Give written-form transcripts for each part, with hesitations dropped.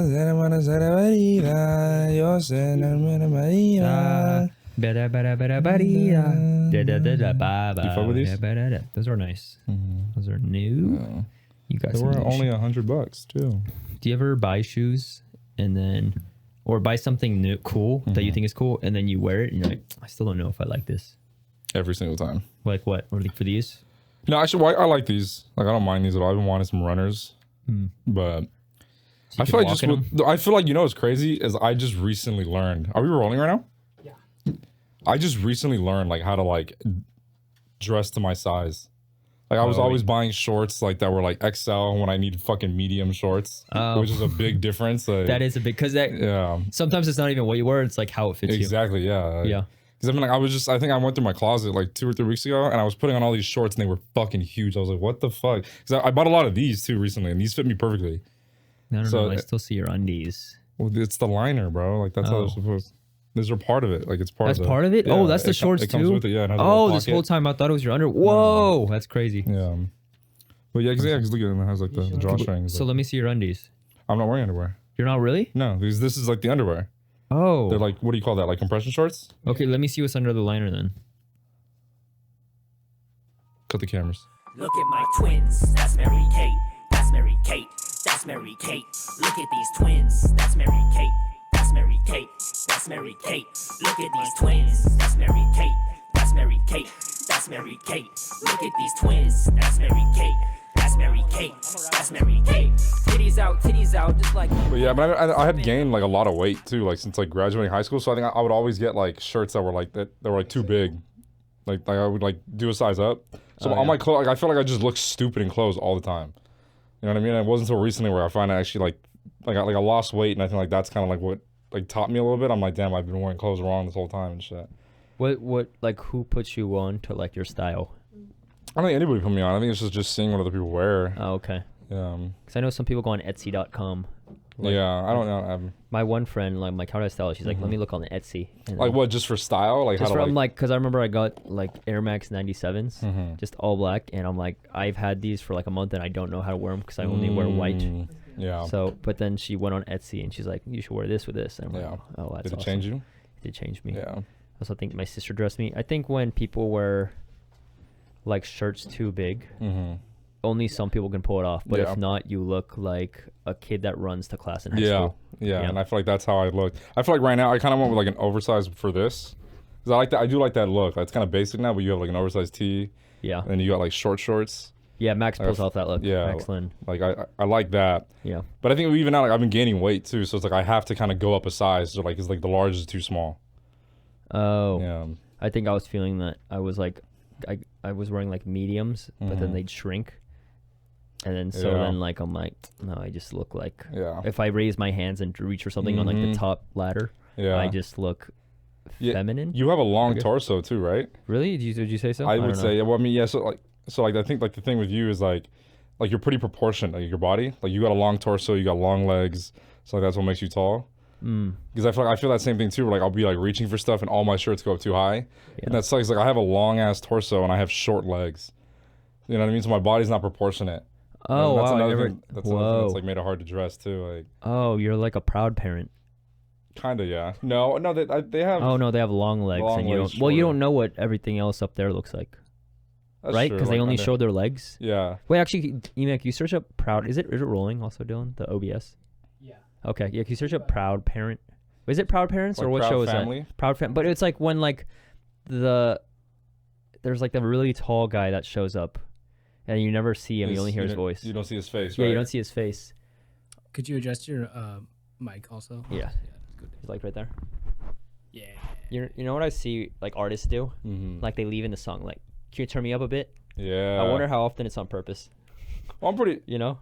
fuck with these? Those are nice. Those are new. Yeah. You got They some were new only shit. $100 too. Do you ever buy shoes and then, or buy something new, cool that you think is cool, and then you wear it and you're like, I still don't know if I like this. Every single time. Like what? Or like for these? No, actually, I like these. Like, I don't mind these at all. I've been wanting some runners, but So I feel like I feel like, you know what's crazy is I just recently learned. Are we rolling right now? Yeah. I just recently learned like how to like dress to my size. Like I was always buying shorts like that were like XL when I need fucking medium shorts, which is a big difference. Like, that is a big, because that sometimes it's not even what you wear, it's like how it fits you. Exactly. Yeah. Yeah. Because I mean, like I think I went through my closet like 2 or 3 weeks ago, and I was putting on all these shorts, and they were fucking huge. I was like, what the fuck? Because I bought a lot of these too recently, and these fit me perfectly. No, I still see your undies. Well, it's the liner, bro. Like that's how they're supposed. These are part of it. Like it's part. That's of part of it. Yeah, Oh, that's the shorts it too. comes with it, yeah. Oh, this whole time I thought it was your under. Whoa, that's crazy. Yeah. But yeah, because look at it. It has like the drawstrings. So let me see your undies. I'm not wearing underwear. You're not really? No, because this is like the underwear. Oh. They're like, what do you call that? Like compression shorts? Okay, let me see what's under the liner then. Cut the cameras. Look at my twins. That's Mary Kate. That's Mary Kate. That's Mary Kate. Look at these twins. That's Mary Kate. That's Mary Kate. That's Mary Kate. Look at these twins. That's Mary Kate. That's Mary Kate. That's Mary Kate. Look at these twins. That's Mary Kate. That's Mary Kate. That's Mary Kate. Titties out, just like. But yeah, but I had gained like a lot of weight too, like since like graduating high school. So I think I would always get like shirts that were like that were like too big. Like I would like do a size up. So on my clothes, like I feel like I just look stupid in clothes all the time. You know what I mean? It wasn't until recently where I find I actually like I lost weight, and I think like that's kind of like what like taught me a little bit. I'm like, damn, I've been wearing clothes wrong this whole time and shit. What like who puts you on to like your style? I don't think anybody put me on. I think it's just seeing what other people wear. Oh, okay. Yeah. Because I know some people go on Etsy.com. Like, yeah, I don't know. My one friend, like how do I style it? She's like, let me look on Etsy. And like what, just for style? Like just how to from like, because I remember I got like Air Max 97s, just all black, and I'm like, I've had these for like a month and I don't know how to wear them because I only wear white. Yeah. So, but then she went on Etsy and she's like, you should wear this with this. And I'm like, oh, that's Did it awesome. change you? It did change me. Yeah. I also think my sister dressed me. I think when people wear like shirts too big, only some people can pull it off. But if not, you look like a kid that runs to class in high school. Yeah, and I feel like that's how I look. I feel like right now I kind of went with like an oversized for this. Because I like that. I do like that look. It's kind of basic now, but you have like an oversized tee. Yeah. And then you got like short shorts. Yeah, Max pulls off that look. Yeah. Max Lynn. Like I like that. Yeah. But I think even now, like I've been gaining weight too. So it's like I have to kind of go up a size. So like it's like the large is too small. Oh. Yeah. I think I was feeling that. I was like, I was wearing like mediums, but then they'd shrink. And then then like I'm like, no, I just look like if I raise my hands and reach for something on like the top ladder, I just look feminine. You have a long torso too, right? Really? Did you say so? I would say, well, I mean, yeah. So like I think like the thing with you is like you're pretty proportionate, like your body. Like you got a long torso, you got long legs, so like that's what makes you tall. Because I feel that same thing too. Where like I'll be like reaching for stuff and all my shirts go up too high, and that sucks. Like I have a long ass torso and I have short legs. You know what I mean? So my body's not proportionate. Oh, that's wow. another thing. That's another thing that's like made it hard to dress too. Like, oh, you're like a proud parent. Kinda, yeah. No, they have. Oh no, they have long legs, and you don't. Well, you don't know what everything else up there looks like, that's right? true. Because they only show their legs. Yeah. Wait, actually, Imma, can you search up proud? Is it rolling also, Dylan? The OBS. Yeah. Okay. Yeah. Can you search up proud parent? Is it Proud Parents like or what Proud show Family? is that? Proud Family. But it's like when like there's like the really tall guy that shows up, and you never see him. You only hear his voice. You don't see his face. Yeah, right? you don't see his face. Could you adjust your mic also? Yeah. That's good. He's like right there. Yeah. You know what I see like artists do? Like they leave in the song like, can you turn me up a bit? Yeah. I wonder how often it's on purpose. Well, I'm pretty. You know.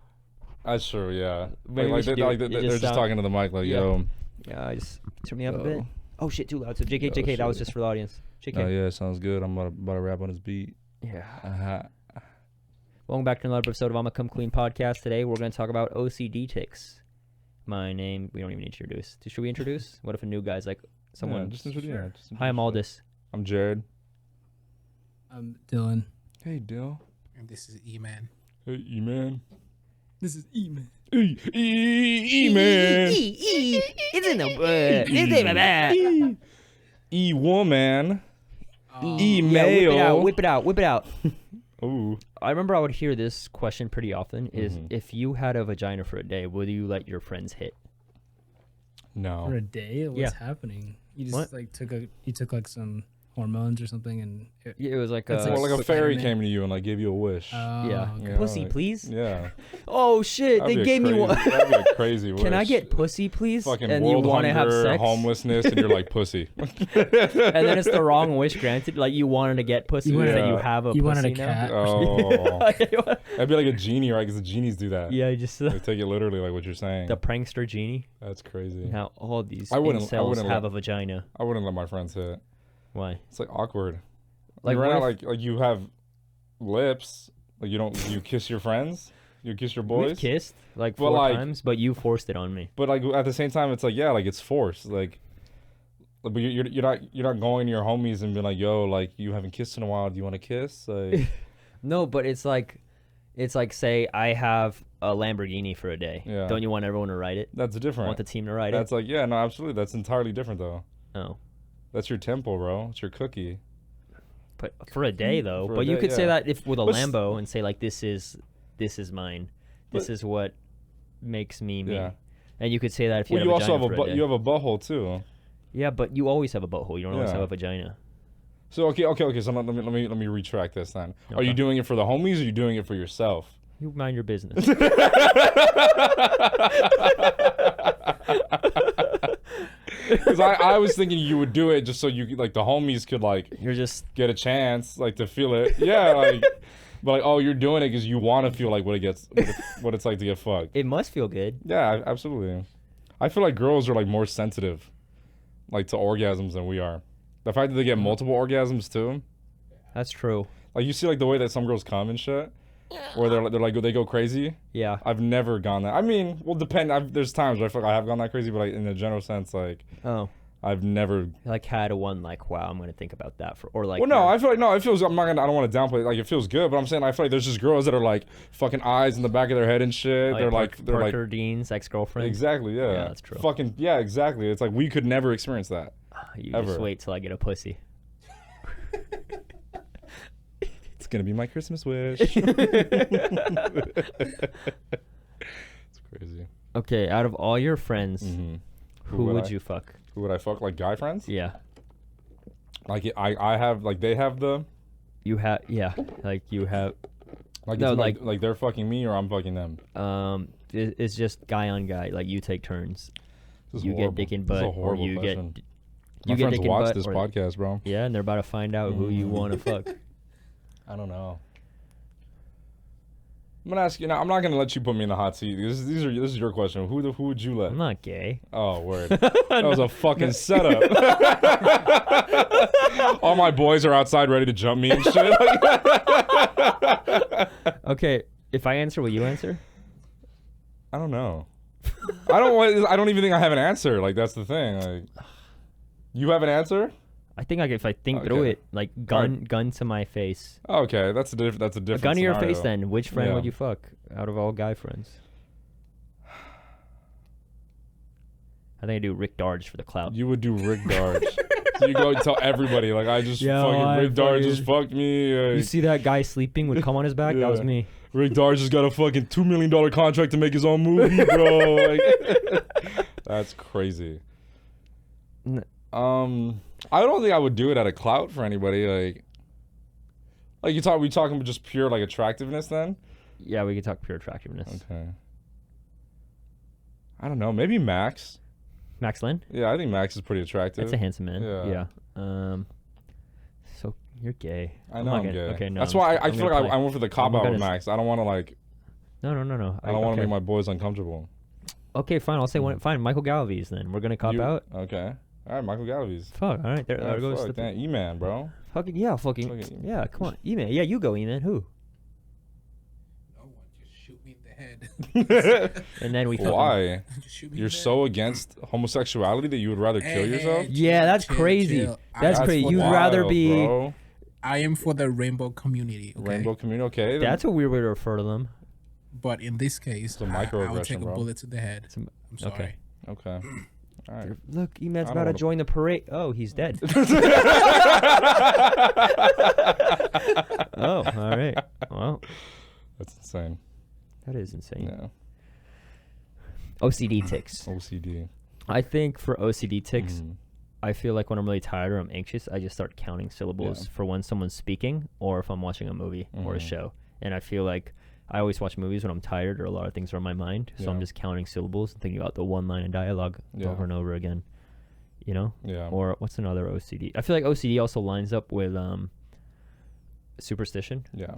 That's true. Yeah. Maybe Like they're just talking to the mic like, yo. Yeah, I just turn me up a bit. Oh shit, too loud. So JK, that was just for the audience. JK. Oh yeah, sounds good. I'm about to rap on his beat. Yeah. Welcome back to another episode of Imma Come Clean podcast. Today we're going to talk about OCD tics. My name, we don't even need to introduce. Should we introduce? What if a new guy's like someone? Yeah, just introduce. Sure. Hi, I'm Aldus. I'm Jared. I'm Dylan. Hey, Dill. And this is E-Man. Hey, E-Man. This is E-Man. Man. It's in the Woman. Male. Whip it out. Ooh. I remember I would hear this question pretty often is if you had a vagina for a day, would you let your friends hit? No. For a day? What's happening? You just took like some hormones or something and it was like a fairy came to you and like gave you a wish. Yeah. You know, pussy, like, please? Yeah. Oh shit, they gave me one. That'd be a crazy wish. Can I get pussy, please? Fucking and world you want to have hunger, sex? homelessness, and you're like pussy. And then it's the wrong wish granted. Like you wanted to get pussy, that you have a pussy wanted a now. cat. Oh. That'd be like a genie, right? Because the genies do that. Yeah, just they take it literally, like what you're saying. The prankster genie. That's crazy. Now all these incels have a vagina. I wouldn't let my friends hit. Why? It's like awkward. Like like you have lips. Like you kiss your friends. You kiss your boys. We've kissed like 4 times, but you forced it on me. But like at the same time, it's like like it's forced. Like, but you're not going to your homies and being like, yo, like you haven't kissed in a while. Do you want to kiss? Like, no, but it's like say I have a Lamborghini for a day. Yeah. Don't you want everyone to ride it? That's different. Want the team to ride it? That's like no, absolutely. That's entirely different though. Oh. That's your tempo, bro. It's your cookie. But for a day though. But you could say that if with a Lambo and say like this is mine. This is what makes me me. Yeah. And you could say that if you have a vagina for a day. You have a butthole too. Yeah, but you always have a butthole. You don't always have a vagina. So okay. So let me retract this then. Okay. Are you doing it for the homies or are you doing it for yourself? You mind your business. Because I was thinking you would do it just so you like the homies could like you're just get a chance like to feel it. Yeah, like but like you're doing it because you want to feel like what it's like to get fucked. It must feel good. Yeah, absolutely. I feel like girls are like more sensitive, like to orgasms than we are. The fact that they get multiple orgasms too. That's true. Like you see like the way that some girls come and shit. Where they go crazy. Yeah. I've never gone that. I mean, well, there's times where I feel like I have gone that crazy, but like in a general sense, like. Oh. I've never like had one like wow I'm gonna think about that for or like. Well, no, I feel like it feels. I don't want to downplay it. Like it feels good, but I'm saying I feel like there's just girls that are like fucking eyes in the back of their head and shit. They're Parker Dean's ex-girlfriend. Exactly. Yeah. Yeah, that's true. Fucking yeah, exactly. It's like we could never experience that. You ever. Just wait till I get a pussy. It's gonna be my Christmas wish. It's crazy. Okay, out of all your friends, who would you fuck? Who would I fuck? Like guy friends? Yeah. Like I have like they have the. You have like you have. Like no like they're fucking me or I'm fucking them. It's just guy on guy. Like you take turns. You get dick in butt, or you question. get. My friends watch this podcast, bro. Yeah, and they're about to find out who you want to fuck. I don't know. I'm gonna ask you now. I'm not gonna let you put me in the hot seat. This is your question. Who would you let? I'm not gay. Oh, word. That was a fucking setup. All my boys are outside ready to jump me and shit. Okay, if I answer, will you answer? I don't know. I don't even think I have an answer. Like that's the thing. Like, you have an answer? I think if I think through it, like gun to my face. Okay, that's a different. A gun to your face. Then, which friend would you fuck out of all guy friends? I think I do Rick Darge for the clout. You would do Rick Darge. So you go tell everybody like Rick Darge just fucked me. You see that guy sleeping with cum on his back? That was me. Rick Darge just got a fucking $2 million contract to make his own movie, bro. Like, that's crazy. I don't think I would do it out of clout for anybody. Like we talking just pure like attractiveness then? Yeah, we could talk pure attractiveness. Okay. I don't know. Maybe Max. Max Lynn? Yeah, I think Max is pretty attractive. That's a handsome man. Yeah. So you're gay. I know I'm gay. Okay, no. That's why I feel like I went for the cop out with Max. I don't want to like. No. I don't want to make my boys uncomfortable. Okay, fine. I'll say one. Fine, Michael Galvies. Then we're gonna cop out. Okay. All right, Michael Galvies. Fuck. All right, there goes the E-Man, bro. Fucking yeah, yeah. Come on, E-Man. Yeah, you go, E-Man. Who? No one. Just shoot me in the head. And then we. Why? You're so against homosexuality that you would rather kill yourself? Yeah, that's crazy. That's crazy. You'd rather be. Bro. I am for the rainbow community. Okay? Rainbow community. Okay. That's a weird way to refer to them. But in this case, it's a microaggression, I would take a bro. bullet to the head. I'm sorry. Okay. All right. Look, Eman's about to join the parade. Oh, he's dead. Oh, all right. Well, that's insane. That is insane. Yeah. OCD ticks. OCD. I think for OCD ticks, I feel like when I'm really tired or I'm anxious, I just start counting syllables for when someone's speaking or if I'm watching a movie or a show. And I feel like I always watch movies when I'm tired or a lot of things are on my mind. So I'm just counting syllables and thinking about the one line of dialogue over and over again. You know? Yeah. Or what's another OCD? I feel like OCD also lines up with superstition. Yeah.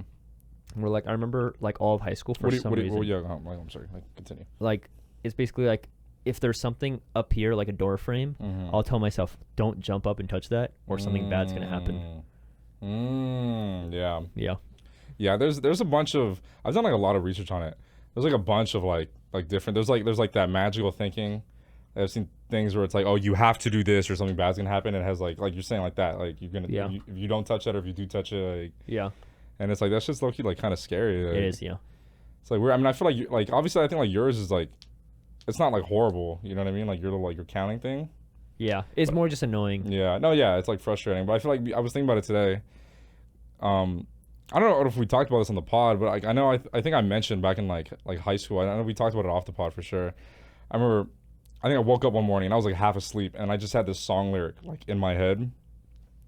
Where like I remember like all of high school for some reason. I'm sorry. Like, continue. Like it's basically like if there's something up here like a door frame, I'll tell myself don't jump up and touch that or something bad's gonna happen. Yeah. Yeah. Yeah. There's a bunch of I've done like a lot of research on it. There's like a bunch of like different. There's like that magical thinking. I've seen things where it's like, oh, you have to do this or something bad's gonna happen. It has like you're saying like that. Like you're gonna if you don't touch it or if you do touch it. Like, and it's like that's just low-key like kind of scary. Like, it is. Yeah. It's like weird. I mean, I feel like like obviously I think like yours is like it's not like horrible. You know what I mean? Like your little like your counting thing. Yeah. It's more just annoying. Yeah. No. Yeah. It's like frustrating. But I feel like I was thinking about it today. I don't know if we talked about this on the pod, but like I know I think I mentioned back in like high school. I know we talked about it off the pod for sure. I remember. I think I woke up one morning and I was like half asleep and I just had this song lyric like in my head.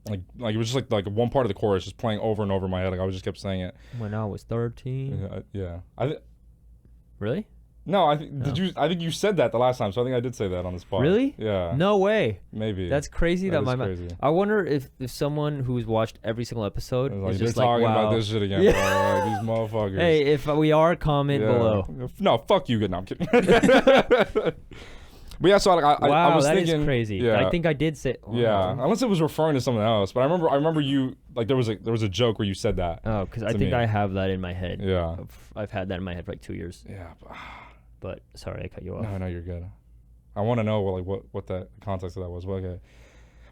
Like it was just like one part of the chorus just playing over and over in my head. Like I just kept saying it. When I was 13. Yeah. Really? No, I think you said that the last time, so I think I did say that on the spot. Really? Yeah. No way. Maybe. That's crazy. That is crazy. I wonder if someone who's watched every single episode is just like, talking wow. about this shit again, bro. Like, these motherfuckers. Hey, if we are, comment below. No, fuck you. No, I'm kidding. But yeah, so like, I was thinking, that is crazy. Yeah. I think I did say. Oh, yeah, unless it was referring to something else. But I remember you like there was a joke where you said that. Oh, because I think I have that in my head. Yeah, I've had that in my head for like 2 years. Yeah, but sorry, I cut you off. No, you're good. I want to know what that context of that was. But okay.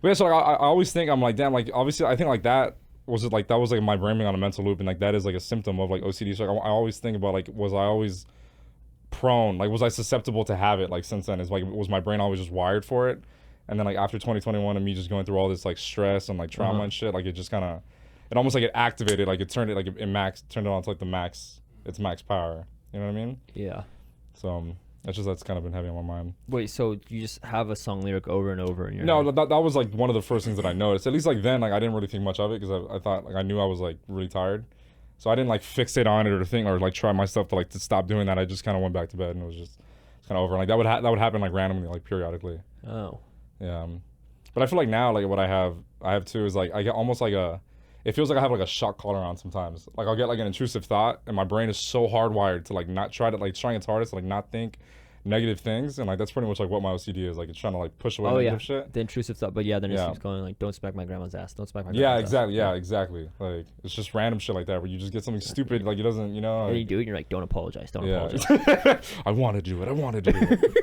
But yeah, so like, I always think I'm like, damn, like obviously I think like that was like my brain being on a mental loop, and like that is like a symptom of like OCD. So like, I always think about like was I always prone, like was I susceptible to have it like since then? Is like was my brain always just wired for it? And then like after 2021 and me just going through all this like stress and like trauma and shit, like it just kind of it almost like it activated, like it turned it like it turned it on to like its max power. You know what I mean? Yeah. So that's kind of been heavy on my mind. Wait, so you just have a song lyric over and over in your head? That was like one of the first things that I noticed. At least like then, like I didn't really think much of it because I thought like I knew I was like really tired. So I didn't like fixate on it or think or like try myself to stop doing that. I just kind of went back to bed and it was just kind of over. Like that would happen like randomly, like periodically. Oh. Yeah. But I feel like now like what I have too is like I get almost like it feels like I have like a shock collar on sometimes. Like I'll get like an intrusive thought and my brain is so hardwired to like not try to like trying its hardest to like not think negative things, and like that's pretty much like what my OCD is. Like it's trying to like push away negative shit. The intrusive thought, but then it keeps going like, don't smack my grandma's ass. Don't smack my grandma's ass. Exactly. Yeah, exactly. Like it's just random shit like that where you just get something stupid, like it doesn't, you know. And like, you do it, and you're like, don't apologize. Don't apologize. I want to do it.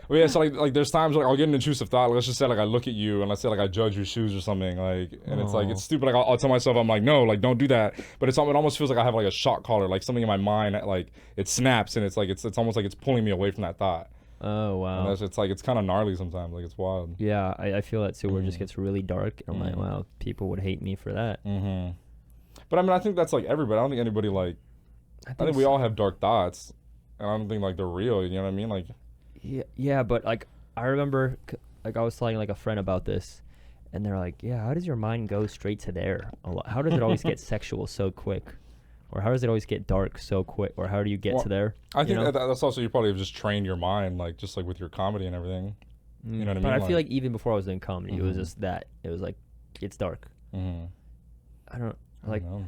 Well, yeah, so like there's times like I'll get an intrusive thought. Like, let's just say like I look at you and let's say like I judge your shoes or something, like, and it's like it's stupid. Like I'll tell myself I'm like no, like don't do that. But it almost feels like I have like a shock collar, like something in my mind that, like it snaps and it's like it's almost like it's pulling me away from that thought. Oh wow. And it's like it's kind of gnarly sometimes. Like it's wild. Yeah, I feel that too. Where it just gets really dark. And I'm like, wow, people would hate me for that. But I mean, I think that's like everybody. I don't think anybody like. I think we all have dark thoughts, and I don't think like they're real. You know what I mean? Like. Yeah, but like I remember, like I was telling like a friend about this, and they're like, "Yeah, how does your mind go straight to there? How does it always get sexual so quick, or how does it always get dark so quick, or how do you get to there?" I think that's also you probably have just trained your mind, like just like with your comedy and everything. You know what I mean? But I feel like even before I was doing comedy, it was just that it was like it's dark. I don't know.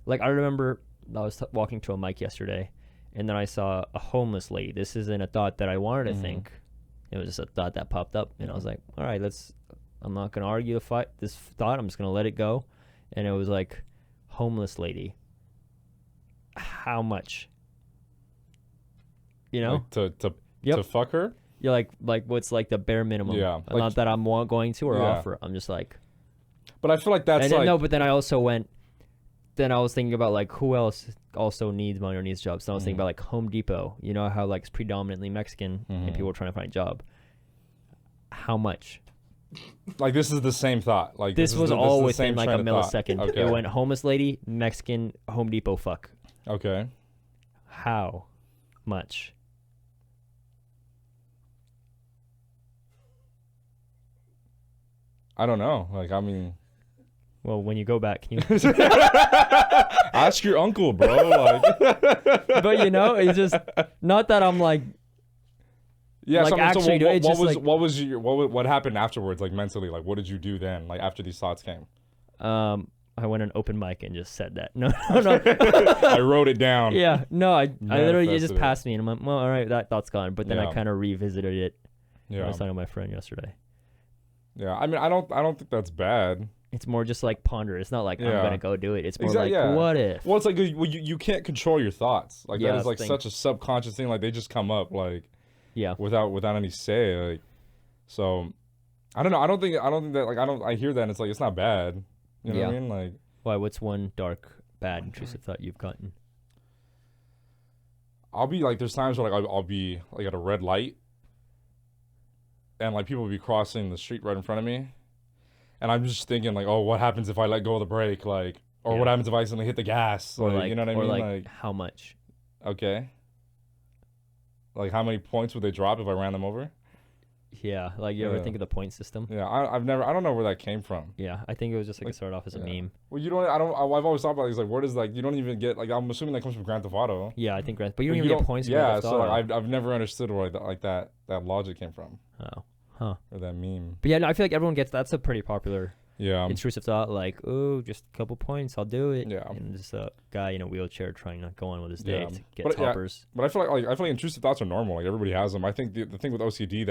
Like I remember I was walking to a mic yesterday. And then I saw a homeless lady. This isn't a thought that I wanted to think. It was just a thought that popped up. And I was like, all right, I'm not going to argue this thought. I'm just going to let it go. And it was like, homeless lady. How much? You know? Like to fuck her? Yeah, like what's like the bare minimum? Yeah. Not that I'm going to or offer. I'm just like. But I feel like that's but then I also went, then I was thinking about like who else also needs money or needs jobs. So I was thinking about like Home Depot. You know how like it's predominantly Mexican and people are trying to find a job. How much? Like this is the same thought. Like this was all within like a millisecond. Okay. It went homeless lady, Mexican, Home Depot, fuck. Okay. How much? I don't know. Like, I mean... Well, when you go back, can you... Ask your uncle, bro. Like... But, you know, it's just... Not that I'm, like... Yeah, like, actually, what happened afterwards, like, mentally? Like, what did you do then, like, after these thoughts came? I went on open mic and just said that. No. I wrote it down. Yeah, no, I literally, it just passed me, and I'm like, well, all right, that thought's gone. But then I kind of revisited it. I was talking to my friend yesterday. Yeah, I mean, I don't think that's bad. It's more just like ponder. It's not like I'm gonna go do it. It's more like what if? Well, it's like you can't control your thoughts. Like that is like such a subconscious thing. Like they just come up like without any say. Like so, I don't know. I don't think that like I hear that and it's like it's not bad. You know what I mean? Like why? What's one dark, bad, intrusive thought you've gotten? I'll be like there's times where like I'll be like at a red light. And like people will be crossing the street right in front of me, and I'm just thinking like, oh, what happens if I let go of the brake, like, or what happens if I accidentally hit the gas, like, you know what I mean? Or like how much? Okay. Like how many points would they drop if I ran them over? Yeah, like you ever think of the point system? Yeah, I don't know where that came from. Yeah, I think it was just like it started off as a meme. Well, I've always thought about these like where does like you don't even get like I'm assuming that comes from Grand Theft Auto. Yeah, I think but you don't even get points. Yeah, so I've never understood where that logic came from. Oh, huh? Or that meme. But yeah, no, I feel like everyone gets that's a pretty popular. Yeah. Intrusive thought, like, oh, just a couple points, I'll do it. Yeah. And just a guy in a wheelchair trying to go on with his day to get toppers. But I feel like intrusive thoughts are normal. Like everybody has them. I think the thing with OCD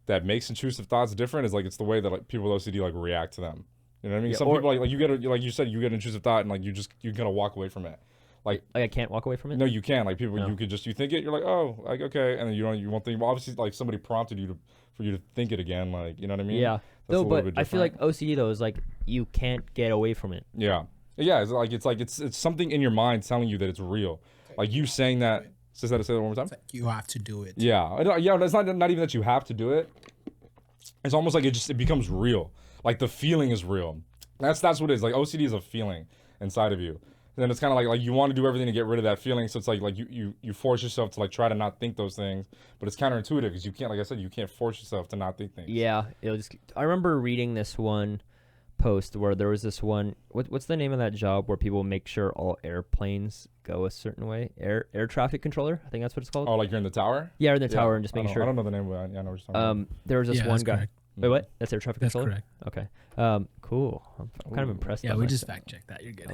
that makes intrusive thoughts different is like it's the way that like people with OCD like react to them. You know what I mean? Yeah, some people like you get like you said you get an intrusive thought and like you gotta walk away from it. Like I can't walk away from it. No, you can. Like people, you think it. You're like, oh, like okay, and then you won't think. Well, obviously, like somebody prompted you for you to think it again. Like you know what I mean? Yeah. That's but I feel like OCD though is like you can't get away from it. Yeah. Yeah. It's something in your mind telling you that it's real. Like you saying that. Say that one more time. It's like you have to do it. Yeah. Yeah. It's not even that you have to do it. It's almost like it becomes real. Like the feeling is real. That's what it is. Like OCD is a feeling inside of you. And then it's kind of like you want to do everything to get rid of that feeling. So it's like you force yourself to like try to not think those things, but it's counterintuitive because you can't, like I said, you can't force yourself to not think things. Yeah, I remember reading this one post where there was this one. What's the name of that job where people make sure all airplanes go a certain way? Air traffic controller. I think that's what it's called. Oh, like you're in the tower? Yeah, in the tower and just making sure. I don't know the name of it. Yeah, I know what you're talking about. There was this one guy. Correct. Wait, what? That's air traffic controller? That's correct. Okay. Cool. I'm kind of impressed. Yeah, we just fact checked that. You're good.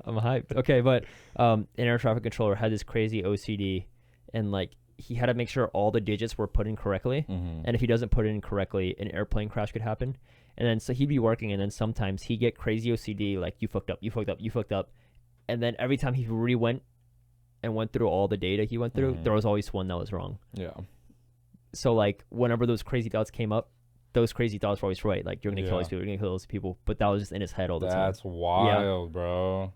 I'm hyped. Okay, but an air traffic controller had this crazy OCD, and like he had to make sure all the digits were put in correctly. Mm-hmm. And if he doesn't put it in correctly, an airplane crash could happen. And then so he'd be working, and then sometimes he'd get crazy OCD, like you fucked up. And then every time he went through all the data he went through, there was always one that was wrong. Yeah. So like whenever those crazy thoughts came up, those crazy thoughts were always right. Like you're gonna kill these people, you're gonna kill those people. But that was just in his head all the time. That's wild, bro.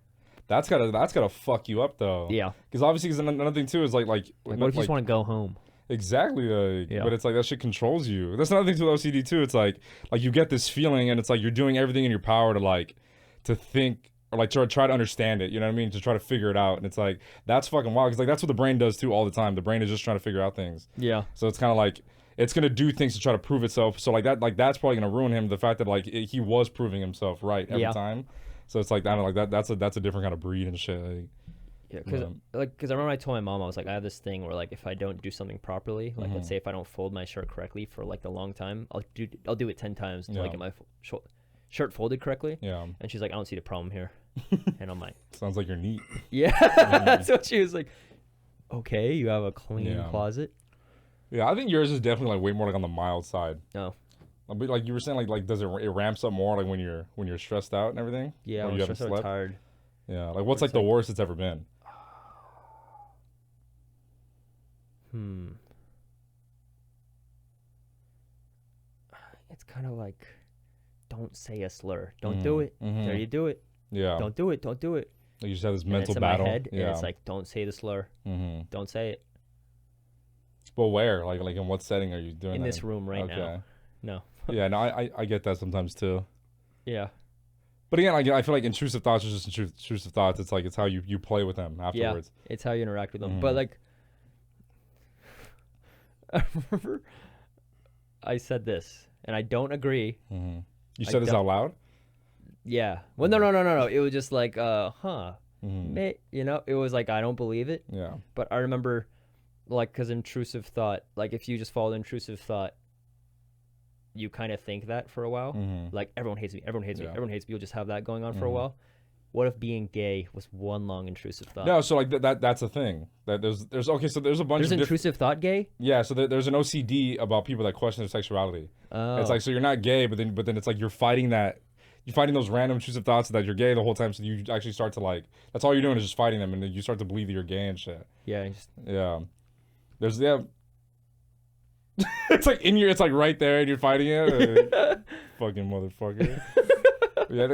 That's gotta fuck you up though. Yeah. Because obviously, another thing too is like what if you just want to go home? Exactly. But it's like that shit controls you. That's another thing with OCD too. It's like you get this feeling, and it's like you're doing everything in your power to think. Or like try to understand it, you know what I mean? To try to figure it out, and it's like that's fucking wild because like that's what the brain does too all the time. The brain is just trying to figure out things. Yeah. So it's kind of like it's gonna do things to try to prove itself. So like that's probably gonna ruin him. The fact that like he was proving himself right every time. So it's like I don't know, like that's a different kind of breed and shit. Like, yeah, because I remember I told my mom I was like I have this thing where like if I don't do something properly, like let's say if I don't fold my shirt correctly for like a long time, I'll do it 10 times to like get my shirt folded correctly. Yeah. And she's like, I don't see the problem here. And I'm like, sounds like you're neat. Yeah. That's what she was like. Okay, you have a clean closet. Yeah, I think yours is definitely like way more like on the mild side. No. But like you were saying, like does it ramps up more like when you're stressed out and everything? Yeah, when you haven't slept. Tired. Yeah, like what's like the worst it's ever been? It's kind of like, don't say a slur. Don't do it. There you do it. Yeah. Don't do it. Don't do it. Like you just have this And mental it's in battle. my head, yeah. and it's like, don't say the slur. Don't say it. But where? Like in what setting are you doing In that? this room right now. No. Yeah, no, I get that sometimes too. Yeah. But again, I feel like intrusive thoughts are just intrusive thoughts. It's like it's how you play with them afterwards. Yeah, it's how you interact with them. But like, I remember I said this, and I don't agree. You said this out loud? Yeah. Well, no. It was just like, you know, it was like, I don't believe it. Yeah. But I remember, like, because intrusive thought, like, if you just follow the intrusive thought, you kind of think that for a while. Like, everyone hates me, everyone hates me, everyone hates me. You'll just have that going on for a while. What if being gay was one long intrusive thought? No, so like that's a thing. That there's okay, so there's a bunch There's of intrusive thought gay? Yeah, so there's an OCD about people that question their sexuality. Oh. It's like, so you're not gay, but then it's like you're fighting those random intrusive thoughts that you're gay the whole time, so you actually start to like, that's all you're doing is just fighting them, and then you start to believe that you're gay and shit. Yeah. There's it's like it's like right there and you're fighting it. Fucking motherfucker. Yeah,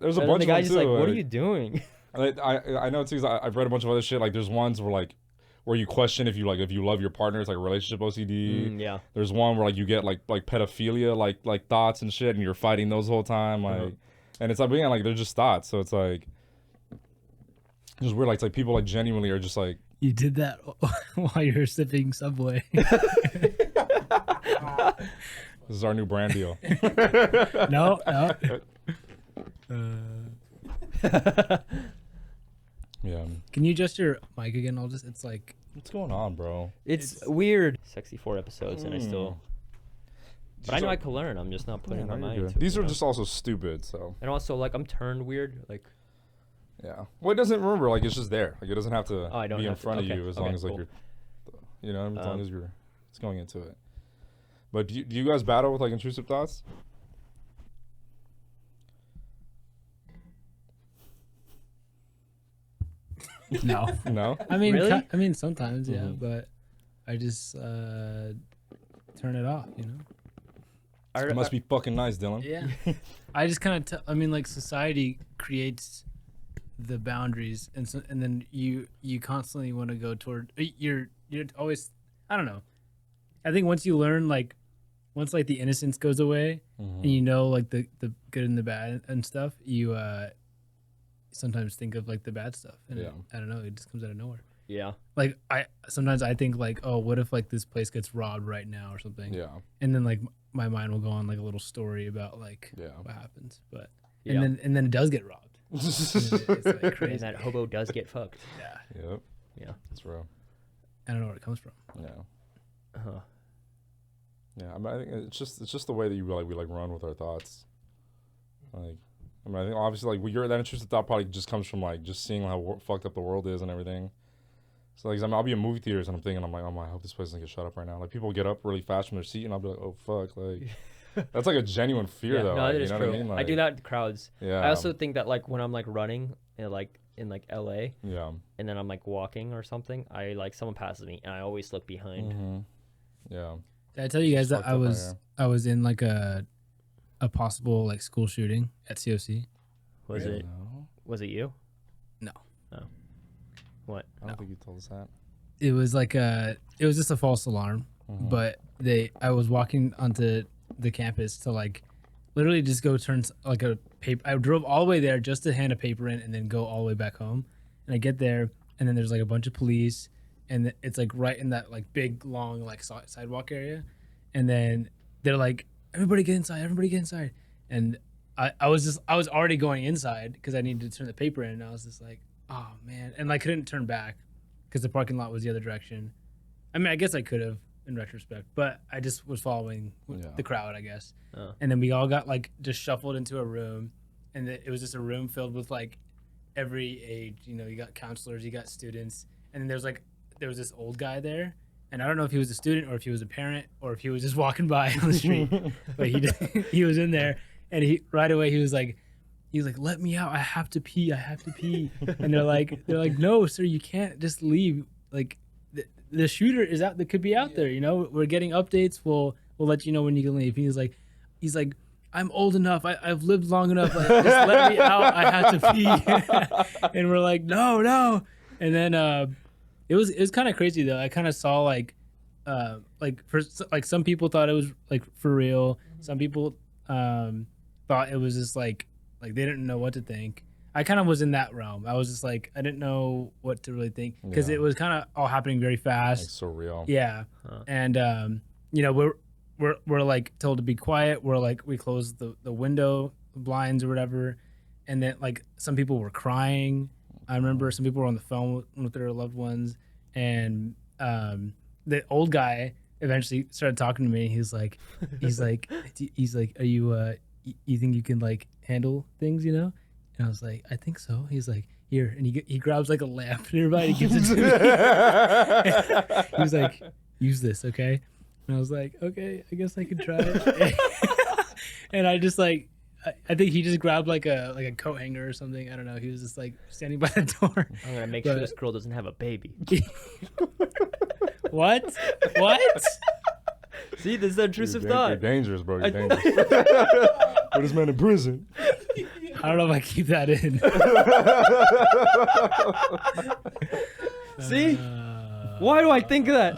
there's a bunch of them guy's too. just like, what are you doing? I know too, because I've read a bunch of other shit. Like there's ones where you question if you love your partner. It's like relationship OCD. Yeah. There's one where like you get like pedophilia like thoughts and shit, and you're fighting those the whole time. Like, and it's like, again, like they're just thoughts. So it's like just weird. Like it's like people like genuinely are just like. You did that while you were sipping Subway. This is our new brand deal. No. Yeah. Can you adjust your mic again? It's like. What's going on, bro? It's weird. 64 episodes, and I still. But I know I can learn. I'm just not putting my mind to it. These are just also stupid, so. And also, like, I'm turned weird, like. Yeah. Well, it doesn't remember. Like, it's just there. Like, it doesn't have to be in front of you as long as like you're, you know, as long as you're, it's going into it. But do you guys battle with like intrusive thoughts? No. No. I mean, really? I mean, sometimes, yeah, but I just turn it off, you know. It must be fucking nice, Dylan. Yeah. I just kind of, I mean, like society creates the boundaries, and then you constantly want to go toward. You're always, I don't know. I think once you learn, like, once like the innocence goes away, and you know like the good and the bad and stuff, you sometimes think of like the bad stuff, and I don't know, it just comes out of nowhere. Yeah. Like sometimes I think like, oh, what if like this place gets robbed right now or something? Yeah. And then like my mind will go on like a little story about like what happens, but Yeah. and then it does get robbed. And it's like crazy. And that hobo does get fucked. Yeah. Yep. Yeah. That's real. I don't know where it comes from. Yeah. Uh-huh. Yeah. I mean, I think it's just the way that we run with our thoughts. Like, I mean, I think obviously like that intrusive thought probably just comes from like just seeing how fucked up the world is and everything. So like, I mean, I'll be in movie theaters and I'm thinking, I'm like, oh my, I hope this place doesn't get shut up right now. Like people get up really fast from their seat and I'll be like, oh fuck, like that's like a genuine fear though. No, like, that is you know true. what I mean? Like, I do that in crowds. Yeah. I also think that like when I'm like running in like LA. Yeah. And then I'm like walking or something, I like someone passes me and I always look behind. Yeah. Did I tell you guys that I was in like a possible like school shooting at COC? Was it you? No. Oh. What? I don't think you told us that. It was like it was just a false alarm, but I was walking onto the campus to like literally just go turn like a paper. I drove all the way there just to hand a paper in and then go all the way back home. And I get there and then there's like a bunch of police and it's like right in that like big long like sidewalk area. And then they're like, everybody get inside. And I was already going inside because I needed to turn the paper in, and I was just like, oh man, and I couldn't turn back because the parking lot was the other direction. I mean, I guess I could have in retrospect, but I just was following the crowd, I guess. And then we all got like just shuffled into a room, and it was just a room filled with like every age. You know, you got counselors, you got students, and then there was this old guy there. And I don't know if he was a student or if he was a parent or if he was just walking by on the street, but he was in there, and right away he was like, let me out, I have to pee. And they're like, no sir, you can't just leave. Like the shooter is out, that could be out there. You know, we're getting updates. We'll let you know when you can leave. He's like, I'm old enough. I've lived long enough. Like, just let me out. I have to pee. And we're like, no. And then it was kind of crazy though. I kind of saw like some people thought it was like for real. Some people thought it was just like they didn't know what to think. I kind of was in that realm. I was just like, I didn't know what to really think because it was kind of all happening very fast. Like surreal. Yeah. And you know, we're like told to be quiet. We're like, we closed the window blinds or whatever. And then like some people were crying. I remember some people were on the phone with their loved ones. And the old guy eventually started talking to me. He's like, are you, you think you can like handle things, you know? And I was like, I think so. He's like, here. And he grabs like a lamp nearby and he gives it to me. He was like, use this, okay? And I was like, okay, I guess I could try it. And I just like, I think he just grabbed like a coat hanger or something. I don't know. He was just like standing by the door. I'm going to make sure this girl doesn't have a baby. What? See, this is the intrusive thought. You're dangerous, bro. You're dangerous. Put this man in prison. I don't know if I keep that in. See? Why do I think of that?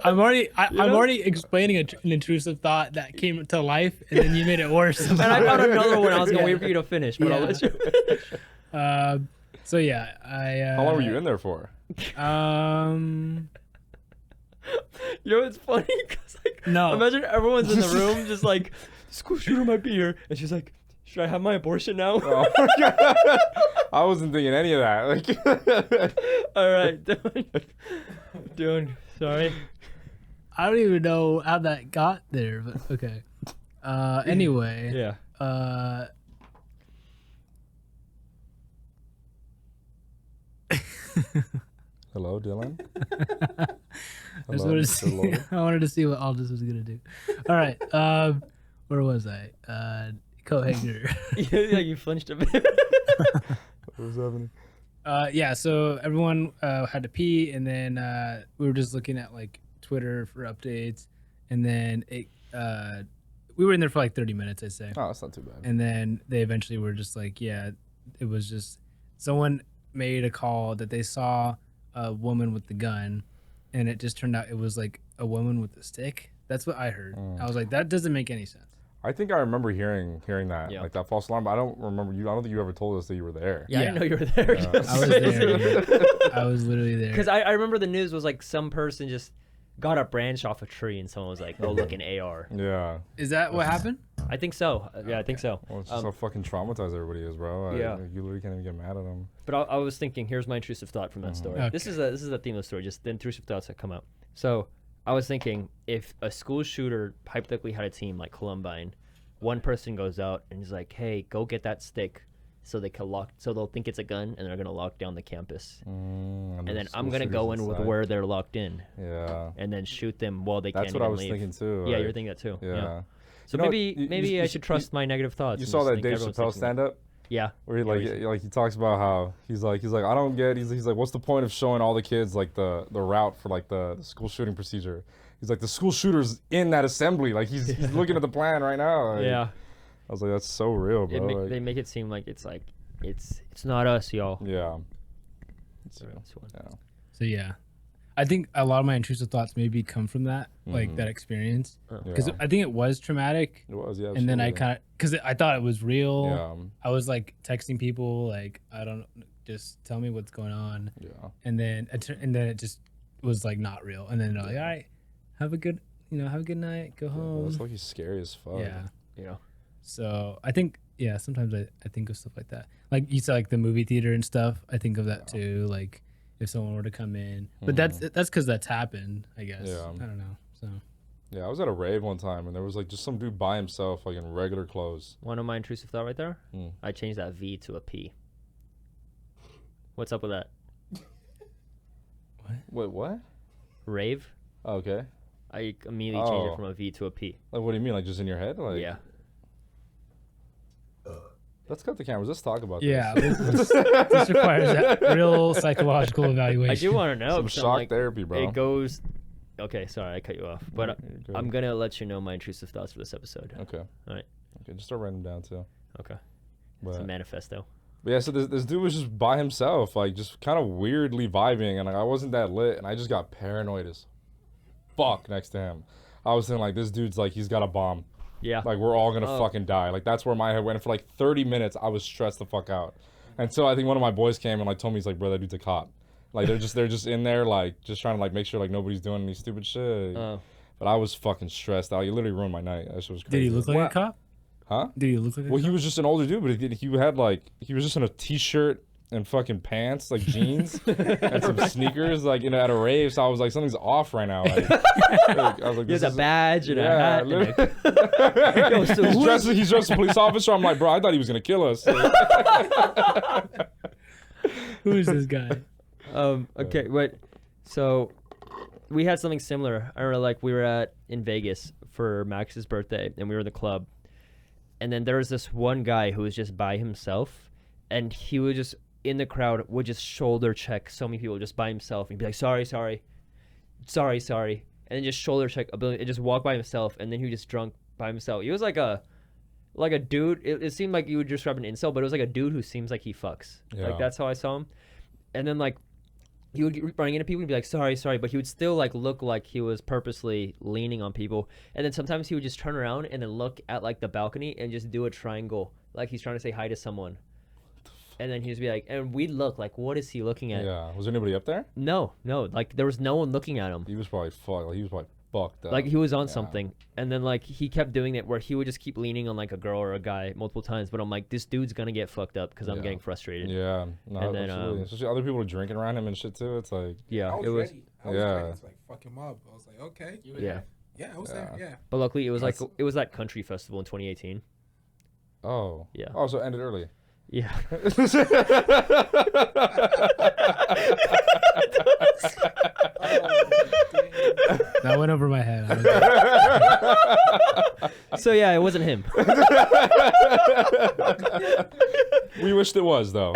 I'm already explaining an intrusive thought that came to life, and then you made it worse. And I got another one. I was going to wait for you to finish, but I'll let you finish. So yeah, How long were you in there for? You know, it's funny because like, no. Imagine everyone's in the room just like, school shooter might be here, and she's like, should I have my abortion now? Oh my God. I wasn't thinking any of that. Like, all right, dude, sorry. I don't even know how that got there, but okay. Anyway. Yeah. Hello, Dylan. I wanted to see what Aldus was gonna do. All right. Where was I? Coat hanger. Yeah, you flinched a bit. What was happening? Yeah. So everyone had to pee, and then we were just looking at like Twitter for updates, and then we were in there for like 30 minutes, I'd say. Oh, that's not too bad. And then they eventually were just like, yeah, it was just someone made a call that they saw a woman with the gun, and it just turned out it was like a woman with a stick. That's what I heard. I was like, that doesn't make any sense. I think I remember hearing that, like that false alarm, but I don't remember you. I don't think you ever told us that you were there. Yeah, I didn't know you were there. Yeah. I was there. I was literally there. Because I remember the news was like some person just got a branch off a tree and someone was like, "Oh, look, an AR." Yeah. Is that what happened? I think so. Yeah, I think so. Well, it's just how fucking traumatized everybody is, bro. Yeah. You literally can't even get mad at them. But I was thinking, here's my intrusive thought from that story. Okay. This is a theme of the story, just the intrusive thoughts that come out. So I was thinking, if a school shooter hypothetically had a team like Columbine, one person goes out and is like, "Hey, go get that stick," so they'll think it's a gun and they're gonna lock down the campus. And then I'm gonna go in with where they're locked in. Yeah. And then shoot them while they can't That's even what I was leave. thinking too. Yeah, like, you're thinking that too. Yeah. So maybe I should trust my negative thoughts. You and saw just that think Dave everyone's Chappelle thinking stand up? Yeah. Where he he talks about how he's like I don't get he's like what's the point of showing all the kids like the route for like the school shooting procedure? He's like the school shooter's in that assembly, like he's looking at the plan right now. Like, Yeah. I was like, that's so real, bro. They make it seem like it's not us, y'all. Yeah. So yeah, I think a lot of my intrusive thoughts maybe come from that, like that experience, because I think it was traumatic. It was, yeah. And then I kind of, because I thought it was real. Yeah. I was like texting people, like, I don't, just tell me what's going on. Yeah. And then it just was like not real. And then they're like, all right, have a good night, go home. It's like he's scary as fuck. Yeah. Yeah. So I think, yeah, sometimes I think of stuff like that. Like you said, like the movie theater and stuff. I think of that too. Like if someone were to come in, but that's because that's happened, I guess. Yeah. I don't know. So. Yeah, I was at a rave one time and there was like just some dude by himself, like in regular clothes. One of my intrusive thought right there. I changed that V to a P. What's up with that? Wait, what? Rave. Oh, okay. I immediately changed it from a V to a P. Like, what do you mean? Like, just in your head? Like, Yeah. Let's cut the cameras. Let's talk about Yeah, this. this requires that real psychological evaluation. I do want to know. Some 'cause I'm shock like, therapy, bro. It goes. Okay, sorry, I cut you off. But Go I'm gonna let you know my intrusive thoughts for this episode. Okay. All right. Okay, just start writing them down too. Okay. It's a manifesto. But yeah, so this dude was just by himself, like just kind of weirdly vibing, and like I wasn't that lit, and I just got paranoid as fuck next to him. I was thinking like, this dude's like, he's got a bomb. Yeah. Like we're all gonna fucking die. Like that's where my head went. And for like 30 minutes, I was stressed the fuck out. Until I think one of my boys came and like told me, he's like, bro, that dude's a cop. Like they're just in there like just trying to like make sure like nobody's doing any stupid shit. But I was fucking stressed out. He literally ruined my night. That shit was crazy. Did he look like a cop? Huh? Did he look like a cop? He was just an older dude, but he had like, he was just in a t-shirt and fucking pants, like jeans, and some sneakers, like, you know, at a rave. So I was like, something's off right now. Like I was like, he has a badge and a hat. He's dressed as a police officer. I'm like, bro, I thought he was gonna kill us. Who is this guy? Okay, wait. So we had something similar. I remember, like, we were in Vegas for Max's birthday, and we were in the club. And then there was this one guy who was just by himself, and he would just, in the crowd, would just shoulder check so many people just by himself. And he'd be like, sorry. And then just shoulder check and just walk by himself, and then he was just drunk by himself. He was like a dude. It seemed like you would describe an incel, but it was like a dude who seems like he fucks. Yeah. Like, that's how I saw him. And then, like, he would get running into people and be like, sorry, but he would still like look like he was purposely leaning on people. And then sometimes he would just turn around and then look at like the balcony and just do a triangle, like he's trying to say hi to someone. And then he'd just be like, and we'd look like, what is he looking at? Yeah. Was there anybody up there? No, like there was no one looking at him. He was probably fucked. Like, he was probably fucked up. Like he was on something. And then like he kept doing it where he would just keep leaning on like a girl or a guy multiple times. But I'm like, this dude's gonna get fucked up because I'm getting frustrated. Yeah. No, and then especially other people are drinking around him and shit too. It's like, I was ready. I was ready to like fuck him up. I was like, okay. Yeah. Yeah, I was there. Yeah. But luckily it was that country festival in 2018. Oh. Yeah. Oh, so it ended early. Yeah. That went over my head. So yeah, it wasn't him. We wished it was though.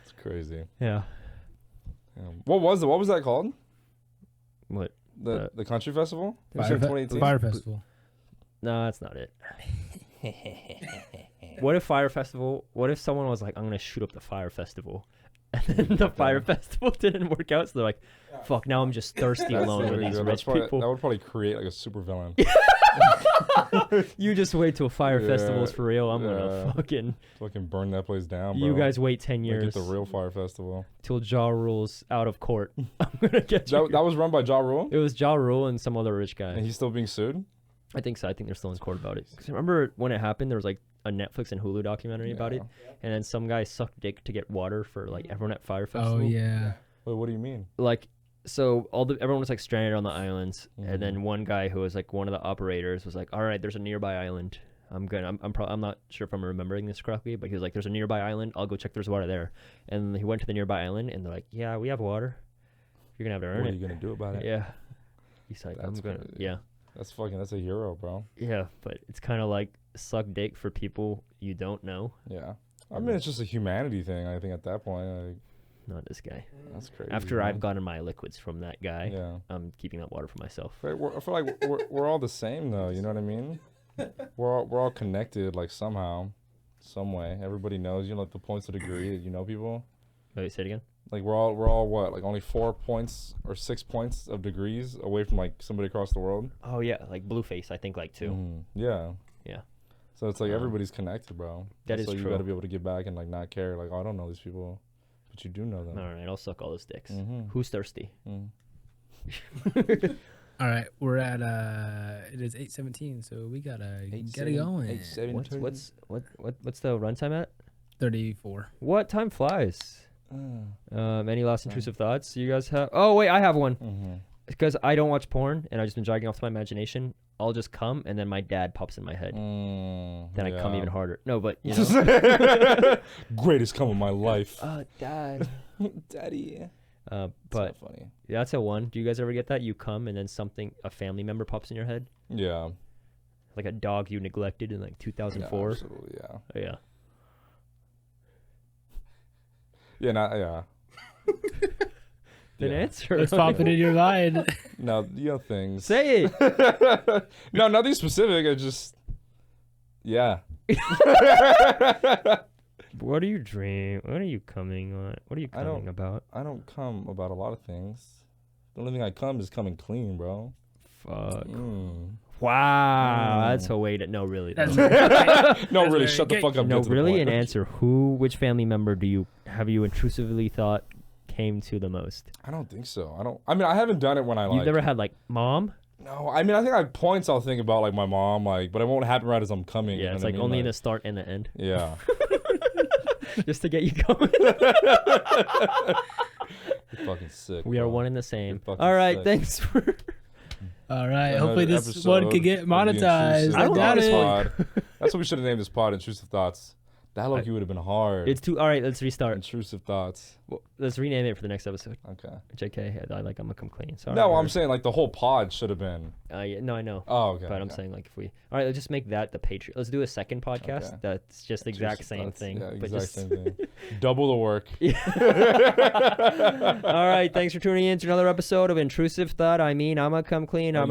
It's crazy. Yeah. What was that called? What? The country festival? Fire Festival. No, that's not it. What if someone was like, I'm gonna shoot up the fire festival, and then the fire festival didn't work out, so they're like, fuck, now I'm just thirsty alone with these rich people. That would probably create like a super villain. You just wait till fire festivals for real. I'm gonna fucking burn that place down, bro. You guys wait 10 years. Get the real fire festival. Till Ja Rule's out of court. I'm gonna get you. That was run by Ja Rule? It was Ja Rule and some other rich guy. And he's still being sued? I think so. I think they're still in court about it. Because remember when it happened, there was like a Netflix and Hulu documentary about it, and then some guy sucked dick to get water for like everyone at Fire Festival. Oh yeah. Wait, what do you mean? Like, so everyone was like stranded on the islands, and then one guy who was like one of the operators was like, "All right, there's a nearby island. I'm not sure if I'm remembering this correctly, but he was like, there's a nearby island. I'll go check there's water there." And he went to the nearby island, and they're like, "Yeah, we have water. You're gonna have to earn it. What are you gonna do about it?" Yeah. He's like, "I'm gonna." Crazy. Yeah. That's a hero, bro. Yeah, but it's kind of like suck dick for people you don't know. Yeah. I mean, it's just a humanity thing, I think, at that point. Like, not this guy. That's crazy. After I've gotten my liquids from that guy, I'm keeping that water for myself. Right, I feel like we're all the same, though. You know what I mean? We're all connected, like, somehow, some way. Everybody knows, like the points of degree that you know people. Wait, say it again? Like, we're all what? Like, only 4 points or 6 points of degrees away from, like, somebody across the world? Oh, yeah. Like, Blueface, I think, like, 2. Mm-hmm. Yeah. Yeah. So it's like everybody's connected, bro. That is true. true. You got to be able to get back and, like, not care. Like, oh, I don't know these people. But you do know them. All right, I'll suck all those dicks. Mm-hmm. Who's thirsty? All right, we're at it is 8:17, so we gotta get it going. What's the runtime at? 34. What? Time flies. Any last intrusive thoughts you guys have? Oh wait, I have one. Because I don't watch porn and I've just been dragging off to my imagination. I'll just come and then my dad pops in my head. Then I come even harder. No, but you know. Greatest come of my life. Dad. Daddy. But funny. That's a one. Do you guys ever get that? You come and then a family member pops in your head? Yeah. Like a dog you neglected in like 2004? Yeah, absolutely, yeah. Oh, yeah. Then answer. It's popping in your mind. No, you have things. Say it. No, nothing specific. I just, yeah. What are you dreaming? What are you coming on? What are you coming about? I don't come about a lot of things. The only thing I come is coming clean, bro. Fuck. Wow, that's a way to. No, really. No, really. Shut the fuck up. No, really. An answer. Which family member have you intrusively thought came to the most? I don't think so. I mean, I haven't done it when I like. You've never had like mom? No, I mean, I think I have points I'll think about like my mom, like, but it won't happen right as I'm coming. Yeah, it's like only in the start and the end. Yeah. Just to get you going. You're fucking sick. We are one and the same. All right, sick. Thanks for. All right, hopefully this one could get monetized. I doubt it. That's what we should have named this pod, Intrusive Thoughts. That low-key would have been hard. It's too. All right, let's restart. Intrusive Thoughts. Well, let's rename it for the next episode. Okay. JK, I like Imma Come Clean. Sorry. No, I'm saying like the whole pod should have been. Yeah, no, I know. Oh, okay. But I'm saying like if we. All right, let's just make that the Patreon. Let's do a second podcast that's just the exact same thing. Yeah, but exact same thing. Double the work. All right, thanks for tuning in to another episode of Intrusive Thought. I mean, Imma Come Clean. Hey, what?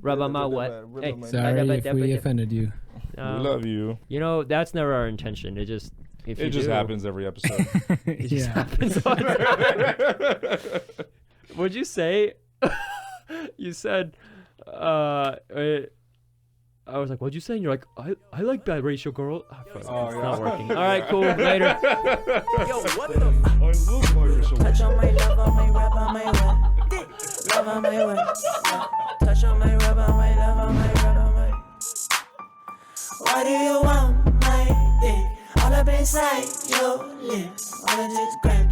Rub on my what? Hey, sorry if we offended you. We love you. You know, that's never our intention. It just happens every episode. It just happens. What'd you say? You said, I was like, what'd you say? And you're like, I like bad ratio, girl. Oh, fuck. It's not working. All right, cool. Later. Yo, what the? I love bad ratio. Touch on my love, on my rub, on my wet. Love on my wet. Touch on my rub, on my love, on my rub, on my. Why do you want my dick? All up inside your lips. All of this grab